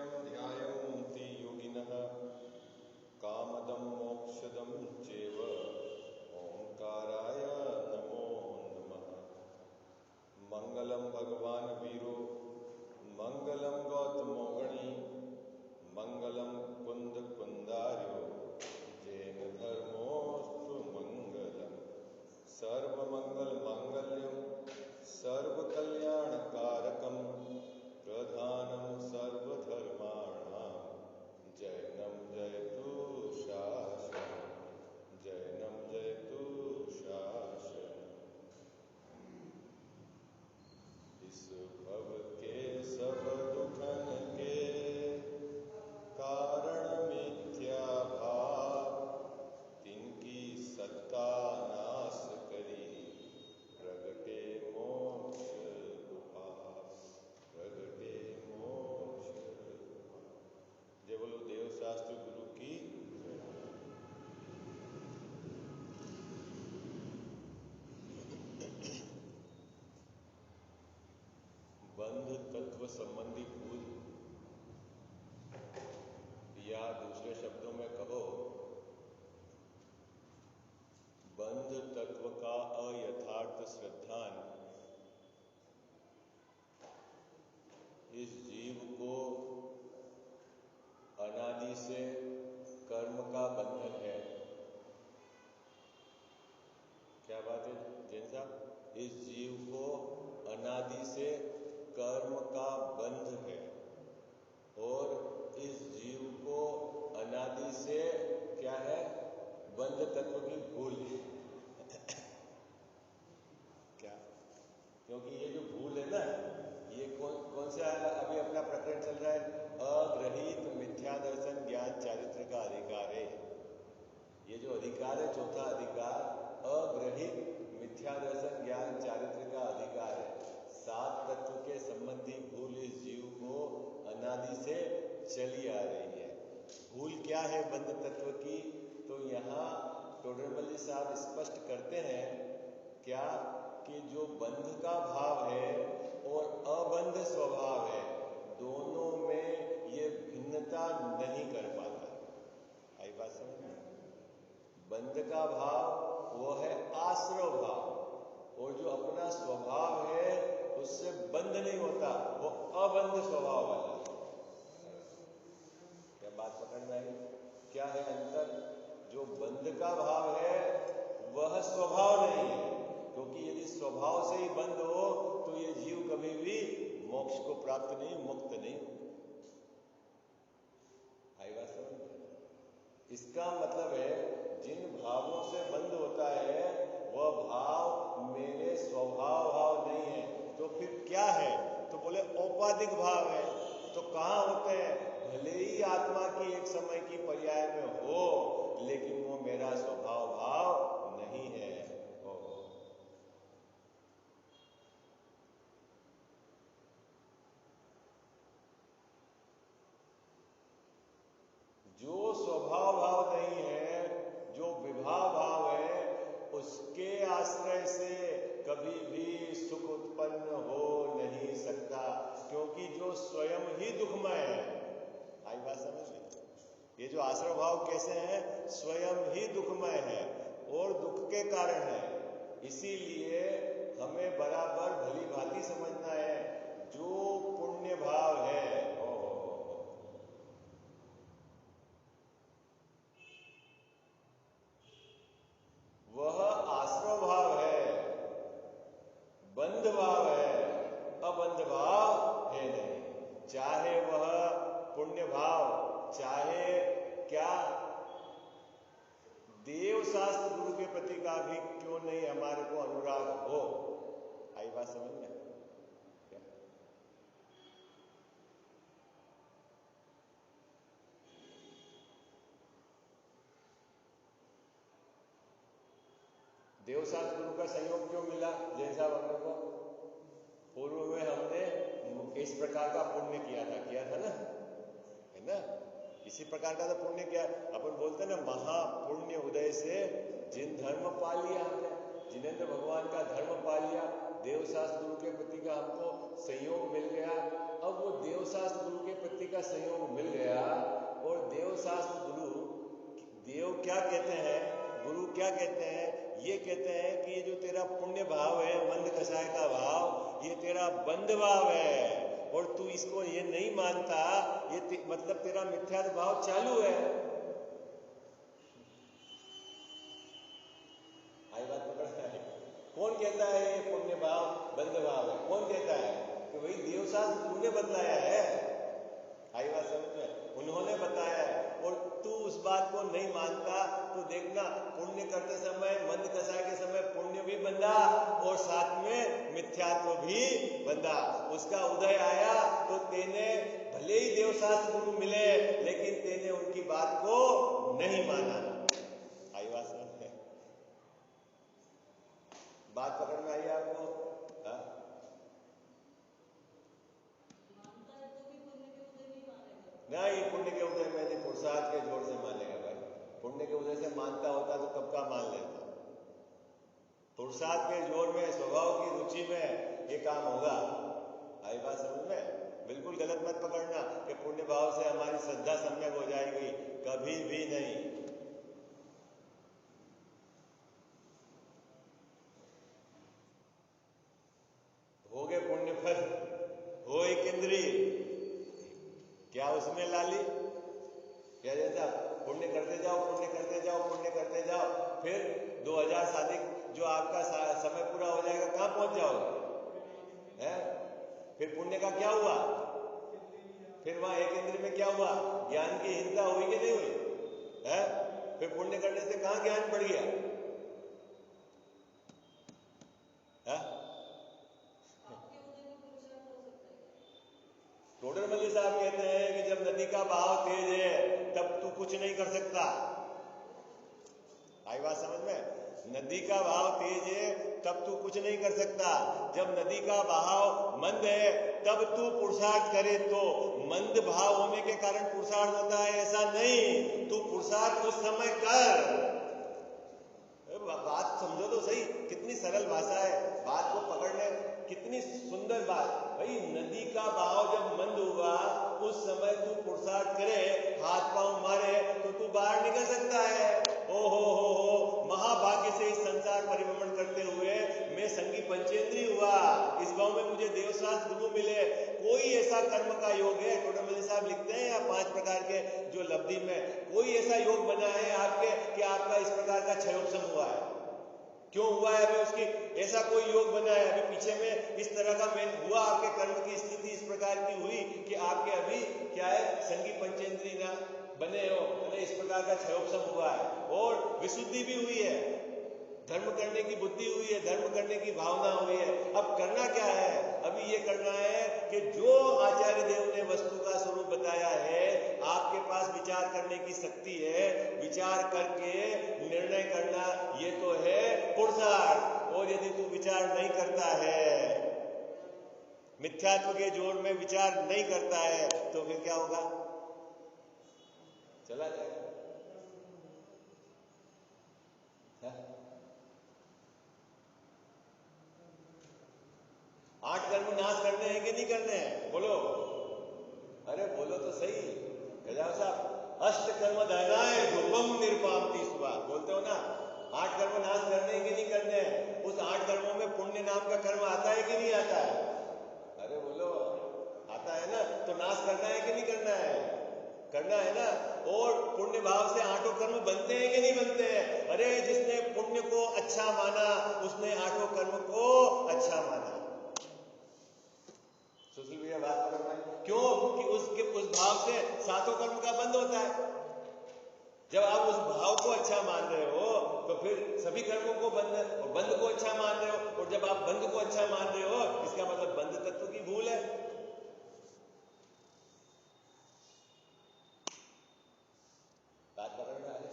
नित्यं ध्यायन्ति योगिनः कामदं मोक्षदं चैव ओंकाराय नमो नमः। मंगलम भगवान वीरो मंगलम गौतमो गणी मंगलम कुंद कुंदार्यो जैन धर्मोस्तु मंगलम। सर्वमंगल मांगल्यम सर्वकल्याणकारकम प्रधानम सर्वधर्माणां जैनम जयतु शासनम जैनम जयतु शासनम। इस भव के सब दुखन के कारण मिथ्या भाव तिनकी सत्ता नाश करी प्रगटे मोक्ष उपाय प्रगटे मोक्ष उपाय। जय बोलो देव शास्त्र गुरु की। बंध तत्व संबंधी भूल, या दूसरे शब्दों में कहो बंध तत्व का अयथार्थ श्रद्धान इस जीव को अनादि से कर्म का बंधन है। क्या बात है जैन साहब? इस जीव को अनादि से कर्म का बंध है और इस जीव को अनादि से क्या है? बंध तत्व की भूल है। क्या? क्योंकि ये जो भूल है ना, ये कौन सा अभी अपना प्रकरण चल रहा है? अग्रहित मिथ्या दर्शन ज्ञान चारित्र का अधिकार है। ये जो अधिकार है, चौथा अधिकार, अग्रहित मिथ्या दर्शन ज्ञान चारित्र का अधिकार है। सात तत्व के संबंधी भूल इस जीव को अनादि से चली आ रही है। भूल क्या है बंध तत्व की? तो यहाँ टोडरमल साहब स्पष्ट करते हैं क्या कि जो बंध का भाव है और अबंध स्वभाव है, दोनों में ये भिन्नता नहीं कर पाता। आई बात समझ में? बंध का भाव वो है आश्रव भाव, और जो अपना स्वभाव है उससे बंध नहीं होता, वो अबंध स्वभाव वाला। क्या बात पकड़ में आई? क्या है अंतर? जो बंध का भाव है वह स्वभाव नहीं है, क्योंकि यदि स्वभाव से ही बंध हो तो ये जीव कभी भी मोक्ष को प्राप्त नहीं, मुक्त नहीं। आई बात समझ में? इसका मतलब है जिन भावों से बंध होता है वह भाव मेरे स्वभाव भाव नहीं है, तो फिर क्या है? तो बोले औपाधिक भाव है। तो कहां होते हैं? भले ही आत्मा की एक समय की पर्याय में हो, लेकिन वो मेरा स्वभाव भाव नहीं है। जो स्वभाव भाव नहीं है, जो विभाव भाव है, उसके आश्रय से कभी भी सुख उत्पन्न हो नहीं सकता, क्योंकि जो स्वयं ही दुखमय है। आई बात समझ में? ये जो आश्रय भाव कैसे है? स्वयं ही दुखमय है और दुख के कारण है। इसीलिए हमें बराबर भली भांति समझना है, जो पुण्य भाव है वह आश्रव भाव है, बंध भाव है, अबंध भाव है नहीं। चाहे वह पुण्य भाव, चाहे क्या देव शास्त्र गुरु के प्रति का भी क्यों नहीं हमारे को अनुराग हो। आई बात समझ में? देवशास्त्र गुरु का संयोग क्यों मिला जैन साहब हम लोग को? पूर्व में हमने इस प्रकार का पुण्य किया था ना, है ना? इसी प्रकार का तो पुण्य किया। अपन बोलते ना, महापुण्य उदय से जिन धर्म पा लिया हमने, जिनेंद्र भगवान का धर्म पा लिया, देवशास्त्र गुरु के प्रति का हमको संयोग मिल गया। अब वो देवशास्त्र गुरु के प्रति का का संयोग मिल गया। और देव शास्त्र गुरु देव क्या कहते हैं, गुरु क्या कहते हैं, ये कहते हैं कि ये जो तेरा पुण्य भाव है, मंद कषाय का भाव, ये तेरा बंध भाव है और तू इसको ये नहीं मानता, ये मतलब तेरा मिथ्या भाव चालू है। आई बात पकड़ता है? कौन कहता है ये पुण्य भाव बंध भाव है? कौन कहता है? कि भाई देवशास्त्र तूने बतलाया है। आई बात समझ में? उन्होंने बताया है और तू उस बात को नहीं मानता तो देखना पुण्य करते समय, मंद कषाय के समय पुण्य भी बंधा और साथ में मिथ्यात्व भी बंधा। उसका उदय आया तो तेने भले ही देवशास्त्र गुरु मिले लेकिन तेने उनकी बात को नहीं माना। आई बात समझ में? बात पकड़ में आई आपको? नहीं, पुण्य के उदय में नहीं, पुरुषार्थ के जोर से मानेगा भाई। पुण्य के उदय से मानता होता तो कब का मान लेता। पुरुषार्थ के जोर में, स्वभाव की रुचि में ये काम होगा। आई बात समझ में? बिल्कुल गलत मत पकड़ना कि पुण्य भाव से हमारी श्रद्धा सम्यक हो जाएगी, कभी भी नहीं। हो गए पुण्य फल, हो एक इंद्रिय, क्या उसमें लाली? क्या जैसा पुण्य करते जाओ, पुण्य करते जाओ, पुण्य करते जाओ, फिर 2000 शादी जो आपका समय पूरा हो जाएगा, कहां पहुंच जाओगे? है? फिर पुण्य का क्या हुआ? फिर वहां एक इंद्रिय में क्या हुआ? ज्ञान की हीनता हुई कि नहीं हुई? है? फिर पुण्य करने से कहां ज्ञान बढ़ गया? है? टोडरमल साहब कहते हैं कि जब नदी का बहाव तेज है तब तू कुछ नहीं कर सकता। आई बात समझ में? नदी का बहाव तेज है तब तू कुछ नहीं कर सकता। जब नदी का बहाव मंद है तब तू पुरुषार्थ करे तो मंद भाव होने के कारण पुरुषार्थ होता है, ऐसा नहीं। तू पुरुषार्थ उस समय कर। बात समझो तो सही, कितनी सरल भाषा है, बात को पकड़ने कितनी सुंदर बात। भाई नदी का बहाव जब मंद हुआ उस समय तू पुरुषार्थ करे, हाथ पांव मारे तो तू बाहर निकल सकता है। ओ हो, महाभाग्य से इस संसार परिभ्रमण करते हुए मैं संगी पंचेंद्री हुआ। इस भाव में मुझे देवशास्त्र गुरु मिले। कोई ऐसा कर्म का योग है, टोडरमल साहब लिखते हैं, या 5 प्रकार के जो लब्धि में कोई ऐसा योग बना है आपके कि आपका इस प्रकार का क्षयोपशम हुआ है? क्यों हुआ है? अभी उसकी ऐसा कोई योग बना है अभी पीछे में इस तरह का मैं हुआ, आपके कर्म की स्थिति इस प्रकार की हुई कि आपके अभी क्या है, संगी पंचेंद्री ना बने हो, इस प्रकार का क्षयोपशम हुआ है और विशुद्धि भी हुई है, धर्म करने की बुद्धि हुई है, धर्म करने की भावना हुई है। अब करना क्या है? अभी ये करना है कि जो आचार्य देव ने वस्तु का स्वरूप बताया है, आपके पास विचार करने की शक्ति है, विचार करके निर्णय करना, ये तो है पुरुषार्थ। और यदि तू विचार नहीं करता है, मिथ्यात्व के जोर में विचार नहीं करता है, तो फिर क्या होगा? चला जाएगा। 8 कर्म नाश करने हैं कि नहीं करने हैं? बोलो, अरे बोलो तो सही। गजाव साहब, अष्ट कर्म दहनाए ध्रुवम निरपामती सुबह बोलते हो ना, 8 कर्म नाश करने हैं कि नहीं करने हैं? उस 8 कर्मों में पुण्य नाम का कर्म आता है कि नहीं आता है? अरे बोलो, आता है ना, तो नाश करना है कि नहीं करना है? करना है ना। और पुण्य भाव से 8 कर्म बनते हैं कि नहीं बनते हैं? अरे जिसने पुण्य को अच्छा माना उसने 8 कर्म को अच्छा माना। सुशील भैया बात करो भाई, क्यों कि उस भाव से 7 कर्म का बंद होता है। जब आप उस भाव को अच्छा मान रहे हो तो फिर सभी कर्मों को बंद, और बंद को अच्छा मान रहे हो, और जब आप बंद को अच्छा मान रहे हो इसका मतलब बंद तत्व की भूल है। बात पकड़ में आ रही?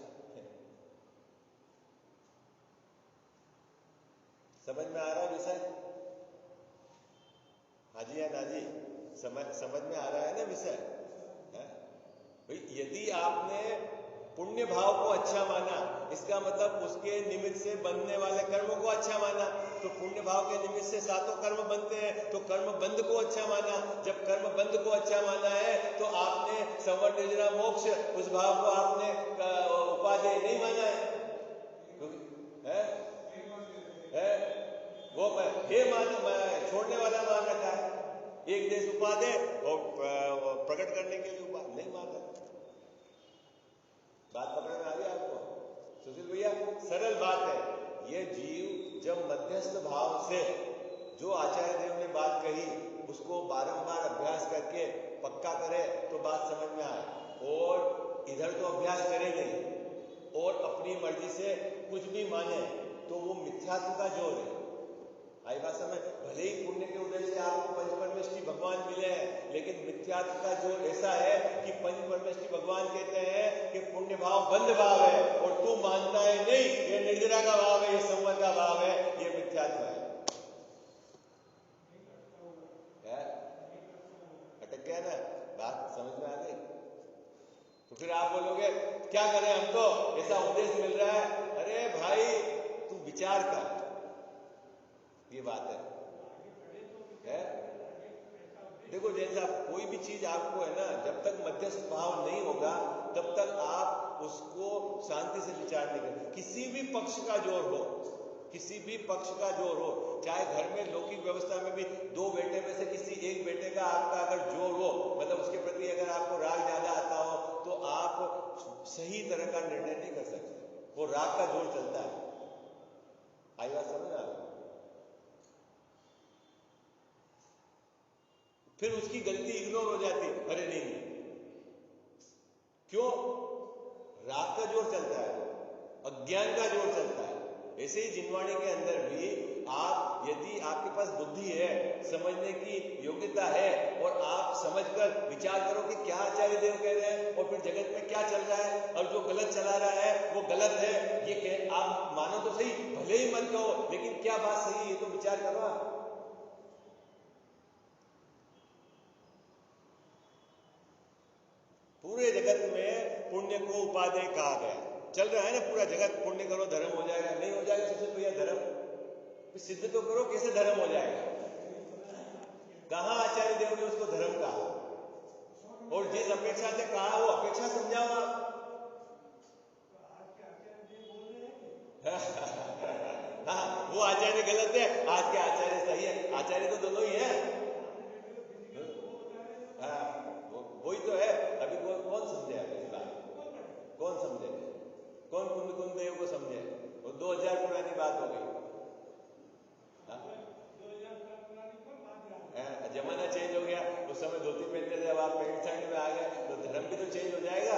समझ में आ रहा है विषय? हाजी या नाजी, समझ में आ रहा है ना विषय? भाई यदि आपने पुण्य भाव को अच्छा माना, इसका मतलब उसके निमित्त से बनने वाले कर्मों को अच्छा माना। तो पुण्य भाव के निमित्त से सातों कर्म बनते हैं, तो कर्म बंध को अच्छा माना। जब कर्म बंध को अच्छा माना है तो आपने संवर निर्जरा मोक्ष उस भाव को आपने उपादेय नहीं माना है? वो हे मान छोड़ने वाला मान रखा है, एक देश उपादेय और प्रकट करने के लिए उपादेय नहीं मान रखा। बात पकड़ में आ गई आपको सुशील भैया? सरल बात है। ये जीव जब मध्यस्थ भाव से जो आचार्य देव ने बात कही उसको बारंबार अभ्यास करके पक्का करे तो बात समझ में आए, और इधर तो अभ्यास करे नहीं और अपनी मर्जी से कुछ भी माने तो वो मिथ्यात्व का जोर है। आई बात समझ? भले ही पुण्य के उदय से आपको पंच परमेष्ठी भगवान मिले हैं, लेकिन मिथ्यात्व का जोर ऐसा है कि पंच परमेष्ठी भगवान कहते हैं कि पुण्य भाव बंध भाव है और तू मानता है नहीं, ये निर्जरा का भाव है, ये संवर का भाव है, ये मिथ्यात्व है। अटक गया ना? बात समझ में आ गई? तो फिर आप बोलोगे क्या करें, हम तो ऐसा उपदेश मिल रहा है। अरे भाई तू विचार कर, ये बात है? देखो जैसा कोई भी चीज आपको है ना, जब तक मध्यस्थ भाव नहीं होगा तब तक आप उसको शांति से विचार नहीं करें। किसी भी पक्ष का जोर हो, किसी भी पक्ष का जोर हो, चाहे घर में लौकिक व्यवस्था में भी दो बेटे में से किसी एक बेटे का आपका अगर जोर हो, मतलब उसके प्रति अगर आपको राग ज्यादा आता हो, तो आप सही तरह का निर्णय नहीं कर सकते। वो राग का जोर चलता है। आई बात समझ आ रही? फिर उसकी गलती इग्नोर हो जाती। अरे नहीं, क्यों? राग का जोर चलता है, अज्ञान का जोर चलता है। ऐसे ही जिनवाणी के अंदर भी आप, यदि आपके पास बुद्धि है, समझने की योग्यता है, और आप समझकर विचार करो कि क्या आचार्य देव कह रहे हैं और फिर जगत में क्या चल रहा है, और जो गलत चला रहा है वो गलत है, ये आप मानो तो सही, भले ही मत कहो, लेकिन क्या बात सही है ये तो विचार करो आप। पूरे जगत में पुण्य को उपादेय कहा गया। चल रहा है ना पूरा जगत, पुण्य करो धर्म हो जाएगा। नहीं हो जाएगा सबसे भैया धर्म? सिद्ध तो करो, कैसे धर्म हो जाएगा? कहां आचार्य देव ने उसको धर्म कहा? और जिस अपेक्षा से कहा वो अपेक्षा समझाओ आप। हाँ, वो आचार्य गलत है, आज के आचार्य सही है। आचार्य तो दोनों ही है। हाँ, वही तो है। अभी कौन समझे इस बात? कौन समझे? कौन कुंद देव को समझे? वो 2000 पुरानी बात हो गई। जमाना चेंज हो गया। उस समय धोती पहनते थे, अब आप पैंट शर्ट में आ गए, तो धर्म भी तो चेंज हो जाएगा।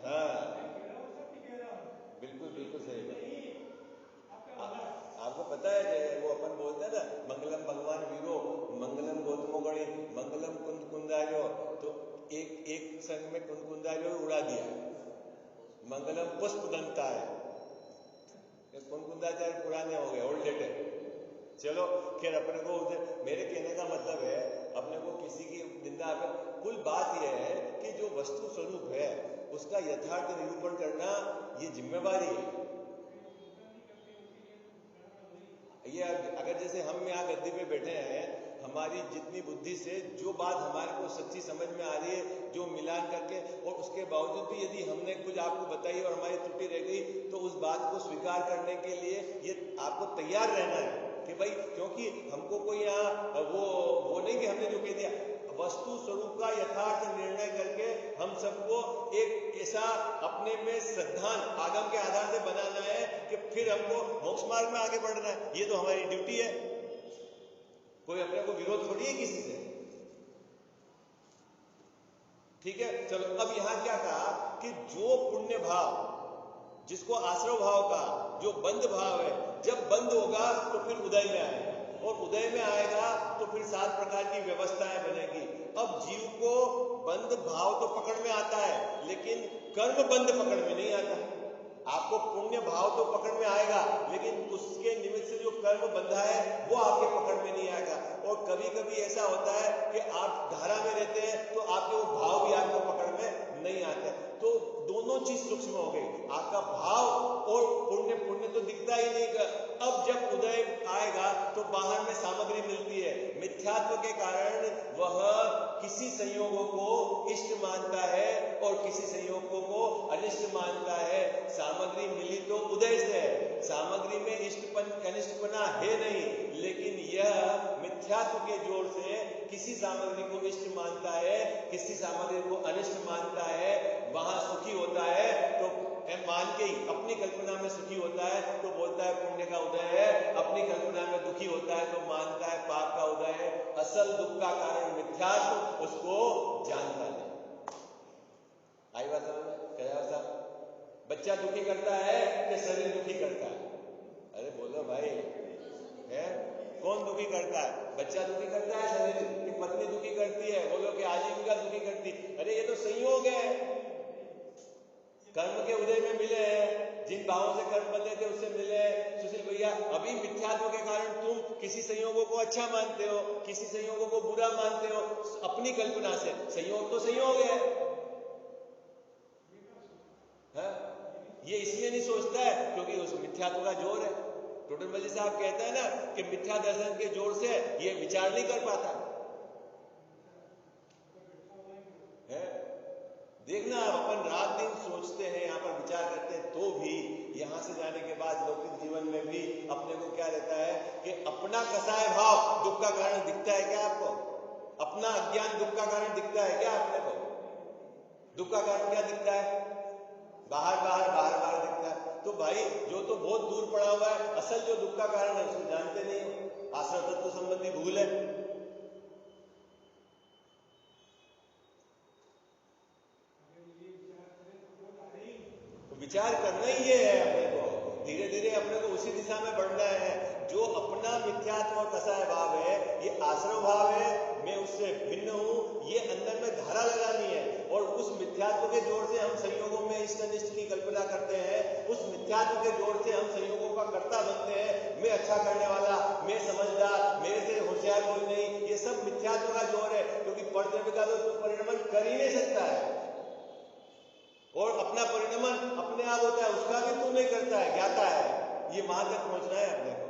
हाँ, बिल्कुल बिल्कुल सही बात। आपको पता है वो अपन बोलते हैं ना, मंगलम भगवान वीरो, मंगलम गौतमो गणे, मंगलम कुंद कुंदार्यो, तो एक संग में कुंद कुंदार्यो उड़ा दिया। मंगलम पुष्प दंता है, कुंद कुंदाचार्य पुराने हो गए, ओल्ड डेटेड। चलो खैर, अपने को मेरे कहने का मतलब है, अपने को किसी की निंदा कर, कुल बात यह है कि जो वस्तु स्वरूप है उसका यथार्थ निरूपण करना ये जिम्मेवारी है। ये अगर जैसे हम यहाँ गद्दी पे बैठे हैं, हमारी जितनी बुद्धि से जो बात हमारे को सच्ची समझ में आ रही है, जो मिलान करके, और उसके बावजूद भी यदि हमने कुछ आपको बताई और हमारी त्रुटि रह गई, तो उस बात को स्वीकार करने के लिए ये आपको तैयार रहना है कि भाई, क्योंकि हमको कोई यहाँ वो नहीं कि हमने जो कह दिया, वस्तु स्वरूप का यथार्थ निर्णय करके हम सबको एक ऐसा अपने में श्रद्धान आगम के आधार से बनाना है कि फिर हमको मोक्ष मार्ग में आगे बढ़ना है। ये तो हमारी ड्यूटी है। कोई अपने को विरोध थोड़ी है किसी से। ठीक है, चलो अब यहां क्या कहा कि जो पुण्य भाव, जिसको आश्रव भाव का, जो बंद भाव है, जब बंद होगा तो फिर उदय में आएगा, और उदय में आएगा तो फिर 7 प्रकार की व्यवस्थाएं बनेगी। अब जीव को बंद भाव तो पकड़ में आता है, लेकिन कर्म बंद पकड़ में नहीं आता। आपको पुण्य भाव तो पकड़ में आएगा, लेकिन उसके निमित्त से जो कर्म बंधा है वो आपके पकड़ में नहीं आएगा। और कभी कभी ऐसा होता है कि आप धारा में रहते हैं तो आपके वो भाव भी आपको पकड़ में नहीं आते। तो दोनों दोनों चीज सूक्ष्म हो गई, आपका भाव और पुण्य। पुण्य तो दिखता ही नहीं। अब जब उदय आएगा तो बाहर में सामग्री मिलती है। मिथ्यात्व के कारण वह किसी संयोगों को इष्ट मानता है और किसी संयोगों को अनिष्ट मानता है। सामग्री मिली तो उदय से है, सामग्री में इष्टपन अनिष्टपना है नहीं, लेकिन यह मिथ्यात्व के जोर से किसी सामग्री को इष्ट मानता है, किसी सामग्री को अनिष्ट मानता है, वहां सुखी होता है तो मान के ही अपनी कल्पना में सुखी होता है तो बोलता है पुण्य का उदय है, अपनी कल्पना में दुखी होता है तो मानता है पाप का उदय है। असल दुख का कारण मिथ्यात्व, उसको जानता नहीं। आई बात समझ में? क्या साहब, बच्चा दुखी करता है कि शरीर दुखी करता है? अरे बोलो भाई, है कौन दुखी करता है? बच्चा दुखी करता है शरीर की, पत्नी दुखी करती है, बोलो कि आजीविका दुखी करती। अरे ये तो संयोग है, कर्म के उदय में मिले हैं, जिन भावों से कर्म बंधे थे उससे मिले हैं। सुशील भैया, अभी मिथ्यात्व के कारण तुम किसी संयोगों को अच्छा मानते हो, किसी संयोगों को बुरा मानते हो अपनी कल्पना से। संयोग तो संयोग है, ये इसलिए नहीं सोचता है क्योंकि उस मिथ्यात्व का जोर है। टोटलमल साहब कहते हैं ना कि मिथ्या दर्शन के जोर से ये विचार नहीं कर पाता है। देखना, अपन रात दिन सोचते हैं, यहाँ पर विचार करते हैं, तो भी यहाँ से जाने के बाद लौकिक जीवन में भी अपने को क्या रहता है कि अपना कसाय भाव दुख का कारण दिखता है क्या आपको? अपना अज्ञान दुख का कारण दिखता है क्या अपने को? दुख का कारण क्या दिखता है? बाहर बाहर बाहर बाहर दिखता है। तो भाई जो तो बहुत दूर पड़ा हुआ है, असल जो दुख का कारण है उसको जानते नहीं हो। आश्रय तत्व संबंधी भूल है। विचार करना ही ये है अपने को, धीरे धीरे अपने को उसी दिशा में बढ़ना है। जो अपना मिथ्यात्व और कसाय भाव है, ये आश्रव भाव है, मैं उससे भिन्न हूं, ये अंदर में धारा लगानी है। और उस मिथ्यात्व के जोर से हम संयोगों में इष्ट अनिष्ट की कल्पना करते हैं, उस मिथ्यात्व के जोर से हम संयोगों का कर्ता बनते हैं। मैं अच्छा करने वाला, मैं समझदार, मेरे से होशियार कोई नहीं, ये सब मिथ्यात्व का जोर है। क्योंकि परद्रव्य का तो परिणमन कर ही नहीं सकता है, और अपना परिणमन अपने आप होता है, उसका भी तू नहीं करता है, ज्ञाता है। ये वहां तक पहुंचना है अपने को।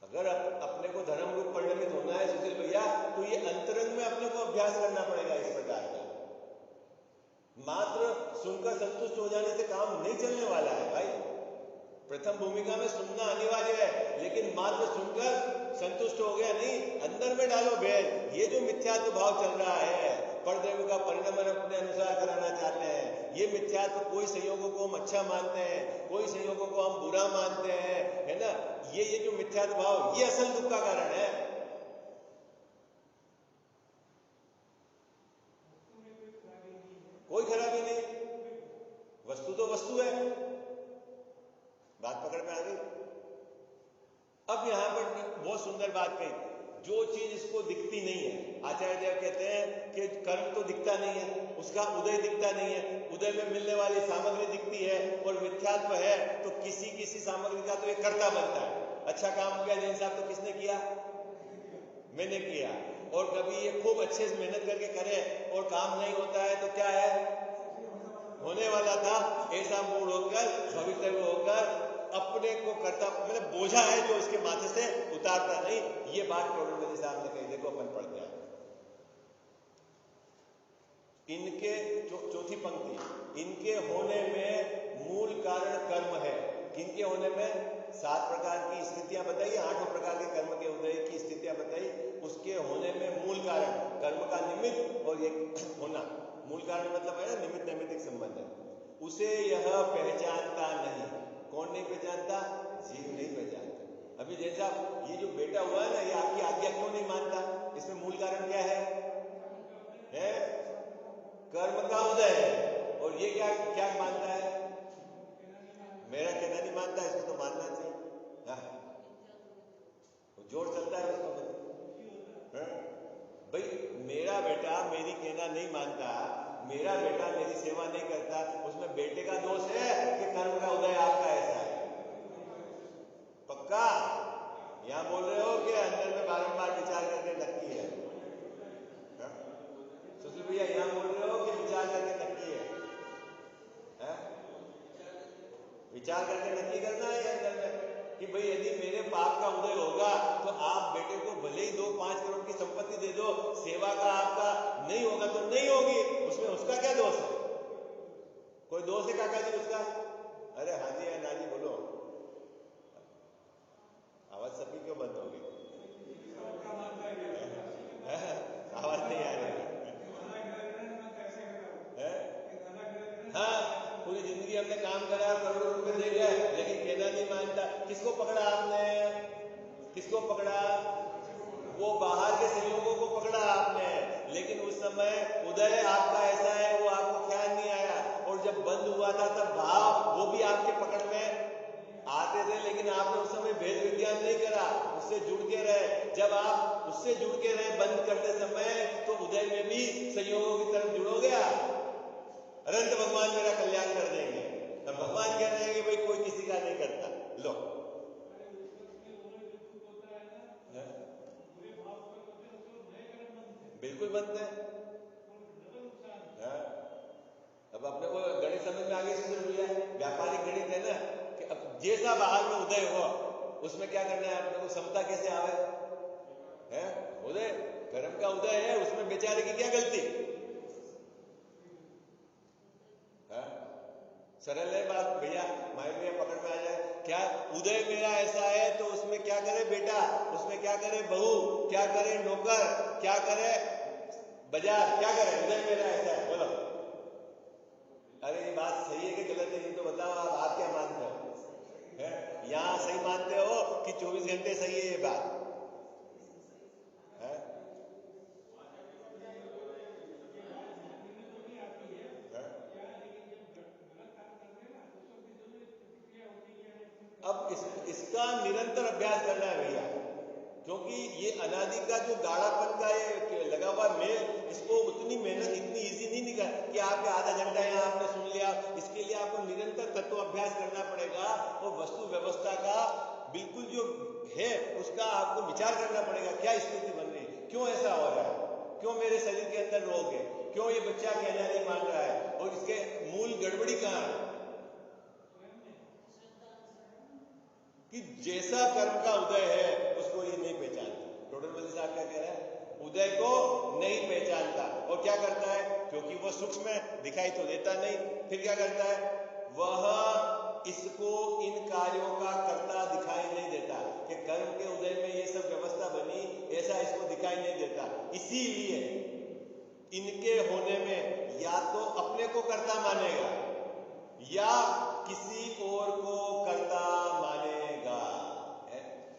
अगर अपने को धर्म रूप परिणमित होना है सुशील भैया, तो ये अंतरंग में अपने को अभ्यास करना पड़ेगा इस प्रकार का। मात्र सुनकर संतुष्ट हो जाने से काम नहीं चलने वाला है भाई। प्रथम भूमिका में सुनना अनिवार्य है, लेकिन मात्र सुनकर संतुष्ट हो गया नहीं, अंदर में डालो भेद। ये जो मिथ्यात्व भाव चल रहा है, परद्रव्य का परिणमन अपने अनुसार कराना चाहते हैं, ये मिथ्यात्व, कोई संयोगों को हम अच्छा मानते हैं, कोई संयोगों को हम बुरा मानते हैं, है ना, ये जो मिथ्यात्व भाव, ये असल दुख का कारण है। कोई खराबी नहीं, वस्तु तो वस्तु है। बात पकड़ में आ गई? अब यहां पर बहुत सुंदर बात कही, जो चीज इसको दिखती नहीं है, आचार्य देव कहते हैं कि कर्म तो दिखता नहीं है, उसका उदय दिखता नहीं है, उदय में मिलने वाली सामग्री दिखती है, और मिथ्यात्व है तो किसी किसी सामग्री का तो ये कर्ता बनता है। अच्छा काम किया जैन साहब, तो किसने किया? मैंने किया। और कभी ये खूब अच्छे से मेहनत करके करे और काम नहीं होता है तो क्या है? होने वाला था, ऐसा मूड होकर, भविष्य होकर अपने को करता, मतलब बोझा है जो इसके माथे से उतारता नहीं। ये बात टोडरमल साहब ने कही, देखो अपन पढ़ते हैं इनके चौथी पंक्ति, इनके होने में मूल कारण कर्म है। किनके होने में? 7 प्रकार की स्थितियां बताई, 8 प्रकार के कर्म के उदय की स्थितियां बताई। उसके होने में मूल कारण, कर्म का निमित्त और ये होना, मूल कारण मतलब है ना निमित्त नैमित्तिक संबंध है, उसे यह पहचानता नहीं। कौन नहीं पहचानता? जीव नहीं पहचानता। अभी जैसा ये जो बेटा हुआ है ना, ये आपकी आज्ञा क्यों नहीं मानता? इसमें मूल कारण क्या है? कर्म का उदय है। और ये क्या क्या मानता है? मेरा कहना नहीं मानता, इसको तो मानना चाहिए। हाँ, जोर चलता है उसको। भाई मेरा बेटा मेरी कहना नहीं मानता, मेरा बेटा मेरी सेवा नहीं करता, उसमें बेटे का दोष है कि कर्म का उदय आपका ऐसा है? पक्का? यहां बोल रहे हो कि अंदर में बारंबार विचार करके नक्की है? सुशील भैया विचार करके नक्की करना है अंदर में कि भाई यदि मेरे पाप का उदय होगा तो आप बेटे को भले ही 2-5 करोड़ की संपत्ति दे दो, सेवा का आपका नहीं होगा तो नहीं होगी, उसमें उसका क्या दोष है? कोई दोष है काका जी उसका? अरे हाँ जी या ना जी बोलो, आवाज सबकी क्यों बंद हो गई? आवाज नहीं आ रही है? हाँ, पूरी जिंदगी हमने काम करा, करोड़ों रुपए दे गए, लेकिन कहना नहीं मानता। किसको पकड़ा आपने? किसको पकड़ा? वो बाहर के संयोगों को पकड़ा आपने, लेकिन उस समय उदय आपका ऐसा है वो आपको ख्याल नहीं आया, और जब बंद हुआ था तब भाव वो भी आपके पकड़ में आते थे, लेकिन आपने उस समय भेद विज्ञान नहीं करा, उससे जुड़ के रहे। जब आप उससे जुड़ के रहे बंद करते समय, तो उदय में भी संयोगों की तरफ जुड़ोगे आप। अनंत भगवान मेरा कल्याण कर देंगे, तब भगवान कह रहे हैं कि भाई कोई किसी का नहीं करता। लो बिल्कुल बनते हैं। अब अपने को गणित समझ में आगे से भैया, व्यापारिक गणित है ना, कि अब जैसा बाहर में उदय हो उसमें क्या करना है अपने को, समता कैसे आवे है? उदय कर्म का उदय है, उसमें बेचारे की क्या गलती है? सरल है बात भैया, माइंड में पकड़ में आ जाए। क्या उदय मेरा ऐसा है तो उसमें क्या करे बेटा, उसमें क्या करे बहू, क्या करे नौकर, क्या करे बाजार, क्या करे? उदय मेरा ऐसा है, बोलो। अरे ये बात सही है कि गलत है ये तो बताओ आप क्या मानते हो? है यहां सही मानते हो कि 24 घंटे सही है ये बात है? अब इसका निरंतर अभ्यास करना है भैया, क्योंकि ये अनादि का जो गाढ़ापन का ये लगा हुआ मेल, इसको उतनी मेहनत इतनी इजी नहीं निकल कि आपके आधा घंटा यहाँ आपने सुन लिया। इसके लिए आपको निरंतर तत्व अभ्यास करना पड़ेगा, और वस्तु व्यवस्था का बिल्कुल जो है उसका आपको विचार करना पड़ेगा। क्या स्थिति बन रही है, क्यों ऐसा हो रहा है, क्यों मेरे शरीर के अंदर रोग है, क्यों ये बच्चा कहना नहीं मान रहा है, और इसके मूल गड़बड़ी कहाँ है? कि जैसा कर्म का उदय है उसको ये नहीं पहचानता। टोडरमल साहब क्या कह रहे हैं? उदय को नहीं पहचानता, और क्या करता है? क्योंकि वो सूक्ष्म है, दिखाई तो देता नहीं, फिर क्या करता है? वह इसको इन कार्यों का कर्ता दिखाई नहीं देता, कि कर्म के उदय में ये सब व्यवस्था बनी, ऐसा इसको दिखाई नहीं देता। इसीलिए इनके होने में या तो अपने को कर्ता मानेगा या किसी और को कर्ता मानेगा।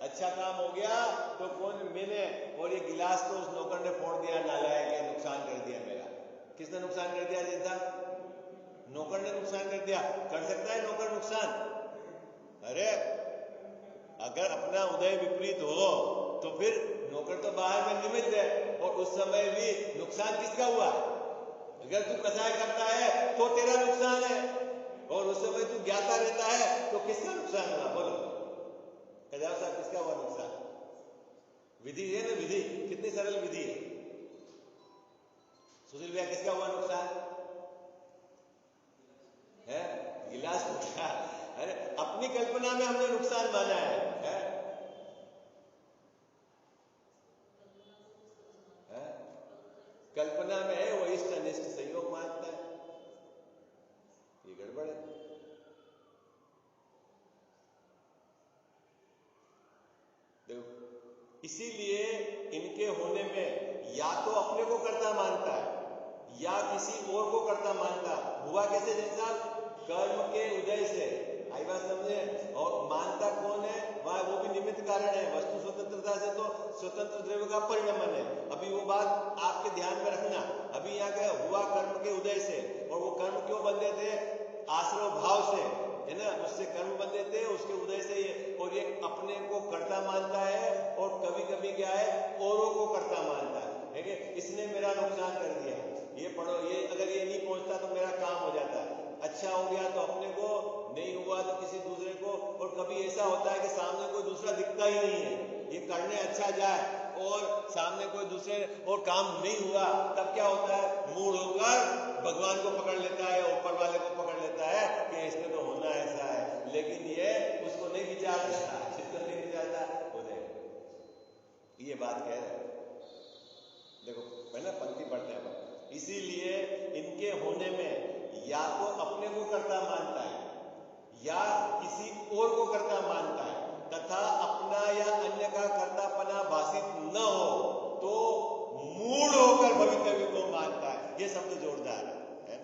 अच्छा काम हो गया तो कौन, मैंने, और ये गिलास तो उस नौकर ने फोड़ दिया, नालायक है, नुकसान कर दिया मेरा। किसने नुकसान कर दिया? जैसा नौकर ने नुकसान कर दिया। कर सकता है नौकर नुकसान? अरे अगर अपना उदय विपरीत हो तो फिर नौकर तो बाहर में निमित्त है, और उस समय भी नुकसान किसका हुआ? अगर तू कसाय करता है तो तेरा नुकसान है, और उस समय तू ज्ञाता रहता है तो किसका नुकसान हुआ? बोलो कजाव साहब, किसका हुआ नुकसान? विधि है ना, विधि कितनी सरल विधि है। सुशील भैया, किसका हुआ नुकसान है? गिलास टूटा। अरे अपनी कल्पना में हमने नुकसान माना है? कल्पना में है, वो इष्ट अनिष्ट संयोग मानता है, ये गड़बड़ है। देखो, इसीलिए इनके होने में या तो अपने को कर्ता मानता है या किसी और को कर्ता मानता। हुआ कैसे? जैसा कर्म के उदय से, आई बात समझे? और मानता कौन है? वह वो भी निमित्त कारण है। वस्तु स्वतंत्रता से तो स्वतंत्र द्रव्य का परिणमन है। अभी वो बात आपके ध्यान में रखना। अभी यहाँ क्या हुआ? कर्म के उदय से, और वो कर्म क्यों बंधे थे? आश्रव भाव से, है ना, उससे कर्म बंधे थे, उसके उदय से ये, और ये अपने को कर्ता मानता है, और कभी कभी क्या है, औरों को कर्ता मानता है कि इसने मेरा नुकसान कर दिया, ये पढ़ो, ये अगर ये नहीं पहुंचता तो मेरा काम हो जाता है। अच्छा हो गया तो अपने को, नहीं हुआ तो किसी दूसरे को। और कभी ऐसा होता है कि सामने कोई दूसरा दिखता ही नहीं है, ये करने अच्छा जाए और सामने कोई दूसरे और काम नहीं हुआ, तब क्या होता है? मूड होकर भगवान को पकड़ लेता है, ऊपर वाले को पकड़ लेता है कि इसमें तो होना ऐसा है। लेकिन ये उसको नहीं विचारता, जिसको नहीं विचारता उदय। ये बात कह रहे हैं, देखो पहले पंक्ति पढ़ते हैं अपन। इसीलिए इनके होने में या तो अपने को कर्ता मानता है या किसी और को कर्ता मानता है, तथा अपना या अन्य का कर्तापना भाषित न हो तो मूढ़ होकर भवितव्य को मानता है। ये शब्द जोरदार है।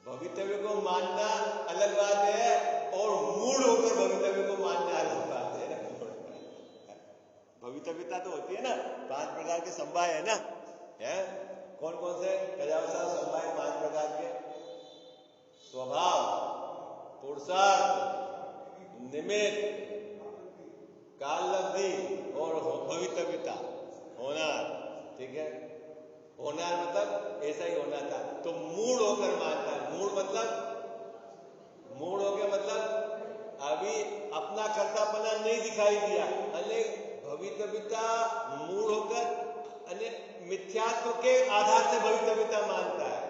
भवितव्य को मानना अलग बात है और मूढ़ होकर भवितव्य को मानना अलग बात है ना। भवितव्यता तो होती है ना, 5 प्रकार के संवाय है ना, है कौन कौन से कजावसा संवाय 5 प्रकार के? स्वभाव, पुरुषार्थ, निमित्त, काललब्धि और भवितव्यता, होनार। ठीक है, होनार मतलब ऐसा ही होना था, तो मूढ़ होकर मानता है। मूढ़ मतलब, मूढ़ हो गया मतलब अभी अपना कर्तापना नहीं दिखाई दिया, अनेक भवितव्यता मूढ़ होकर अनेक मिथ्यात्व के आधार से भवितव्यता मानता है।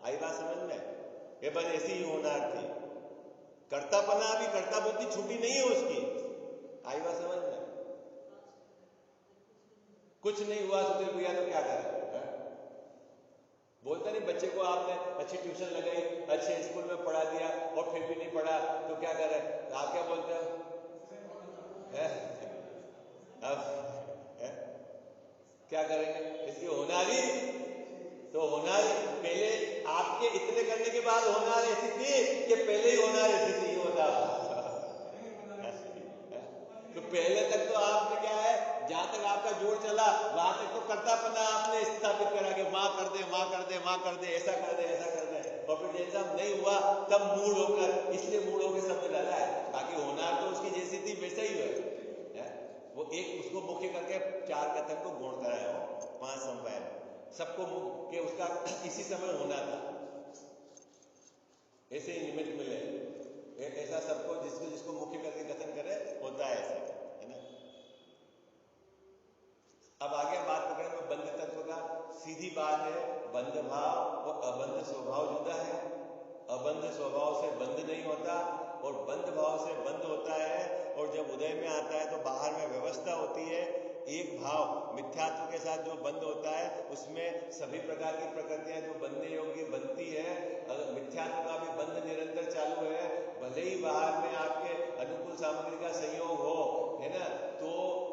आई बात समझ में? ये बस ऐसी ही होनार थी। कर्तापना अभी कर्ता बुद्धि छूटी नहीं है उसकी। आई बात समझ में? कुछ नहीं हुआ सुधीर भैया तो क्या करें? बोलता नहीं, बच्चे को आपने अच्छी ट्यूशन लगाई, अच्छे स्कूल में पढ़ा दिया और फिर भी नहीं पढ़ा तो क्या करें? आप क्या बोलते हो? अब क्या करेंगे? इसकी होनारी तो होनारी पहले आपके इतने करने के बाद होनार ऐसी थी कि पहले ही होनार ऐसी थी, होता। तो पहले तक तो आपने क्या है, जहां तक आपका जोड़ चला वहां तक तो कर्तापना आपने स्थापित करा कि मां कर दे, मां कर दे, मां कर दे, ऐसा कर दे, ऐसा कर दे, और फिर जैसा नहीं हुआ तब मूड होकर, इसलिए मूड होकर शब्द डाला है। बाकी होनार तो उसकी जैसी थी वैसा ही है। वो एक उसको मुख्य करके 4 कथन को गुण कराया हो, 5 संवाय सबको मुख्य उसका इसी समय होना था। ऐसे ही निमित्त मिले, ऐसा सबको जिसको जिसको मुख्य करके कथन करे होता है, ऐसा है ना। अब आगे बात पकड़े में बंध तत्व का। सीधी बात है, बंध भाव और अबंध स्वभाव जुदा है। अबंध स्वभाव से बंध नहीं होता और बंध भाव से बंध होता है। और जब उदय में आता है तो बाहर में व्यवस्था होती है। एक भाव मिथ्यात्व के साथ जो बंद होता है उसमें सभी प्रकार की प्रकृतियां जो बनने योग्य बनती है। अगर मिथ्यात्व का भी बंद निरंतर चालू है, भले ही बाहर में आपके अनुकूल सामग्री का संयोग हो, है ना, तो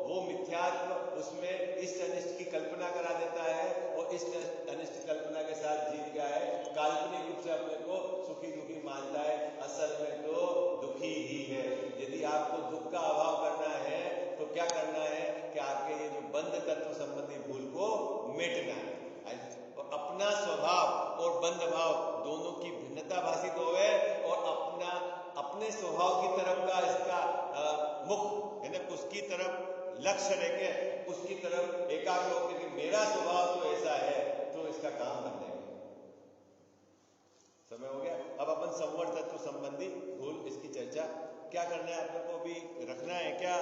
वो मिथ्यात्व उसमें इष्ट अनिष्ट की कल्पना करा देता है और इष्ट अनिष्ट कल्पना के साथ जीव क्या है, काल्पनिक रूप से अपने को सुखी दुखी मानता है, असल में तो दुखी ही है। यदि आपको दुख का अभाव करना है तो क्या करना है कि आपके ये जो बंध तत्व संबंधी भूल को मिटना है। और अपना स्वभाव और बंध भाव दोनों की भिन्नता भाषित होवे और अपने स्वभाव की तरफ का इसका मुख है ना, उसकी तरफ लक्ष्य लेके उसकी तरफ एकाग्र होकर कि मेरा स्वभाव तो ऐसा है, तो इसका काम बन जाएगा। समय हो गया। अब अपन संवर तत्व संबंधी भूल इसकी चर्चा क्या करना है, अपने को भी रखना है क्या